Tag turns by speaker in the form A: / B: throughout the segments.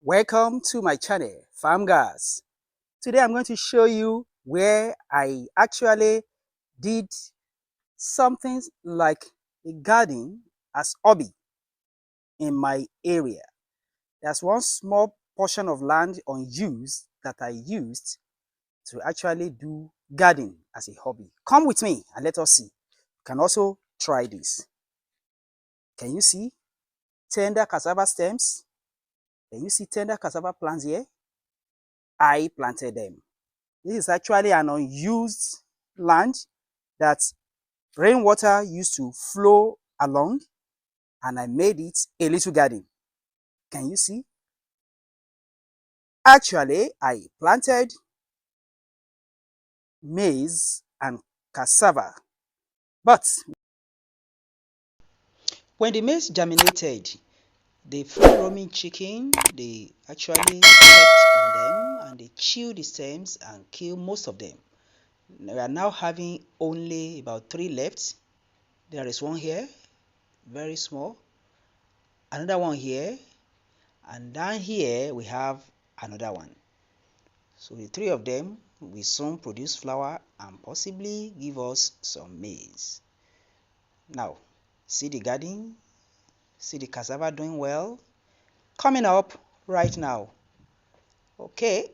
A: Welcome to my channel, Farm Guys. Today I'm going to show you where I actually did something like a garden as hobby in my area. There's one small portion of land unused that I used to actually do gardening as a hobby. Come with me and let us see. You can also try this. Can you see tender cassava stems? Can you see tender cassava plants here? I planted them. This is actually an unused land that rainwater used to flow along, and I made it a little garden. Can you see? Actually, I planted maize and cassava. But when the maize germinated, the free-roaming chicken, they actually pecked on them and they chewed the stems and killed most of them. We are now having only about 3 left. There is one here, very small, another one here, and down here we have another one. So the 3 of them will soon produce flower and possibly give us some maize. Now, see the garden, see the cassava doing well, coming up right now. Okay,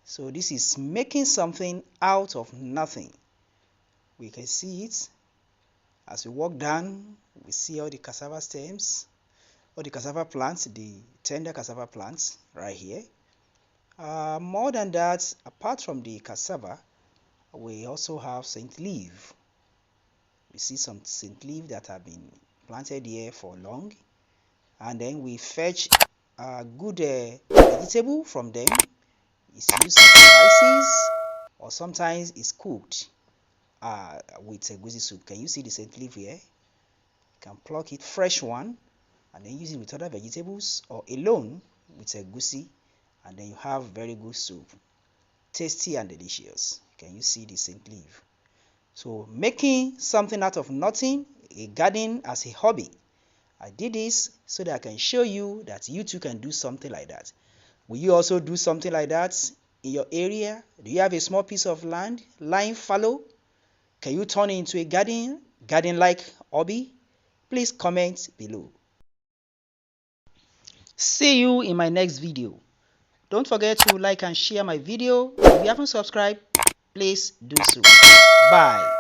A: so this is making something out of nothing. We can see it. As we walk down, we see all the cassava stems, all the cassava plants, the tender cassava plants right here. More than that, apart from the cassava, we also have scent leaf. We see some scent leaf that have been planted here for long, and then we fetch a good vegetable from them. It's used as spices, or sometimes it's cooked with a goosey soup. Can you see the scent leaf here? You can pluck it, fresh one, and then use it with other vegetables or alone with a goosey, and then you have very good soup, tasty and delicious. Can you see the scent leaf? So making something out of nothing, a garden as a hobby. I did this so that I can show you that you too can do something like that. Will you also do something like that in your area? Do you have a small piece of land lying fallow? Can you turn it into a garden like hobby? Please comment below. See you in my next video. Don't forget to like and share my video. If you haven't subscribed, please do so. Bye.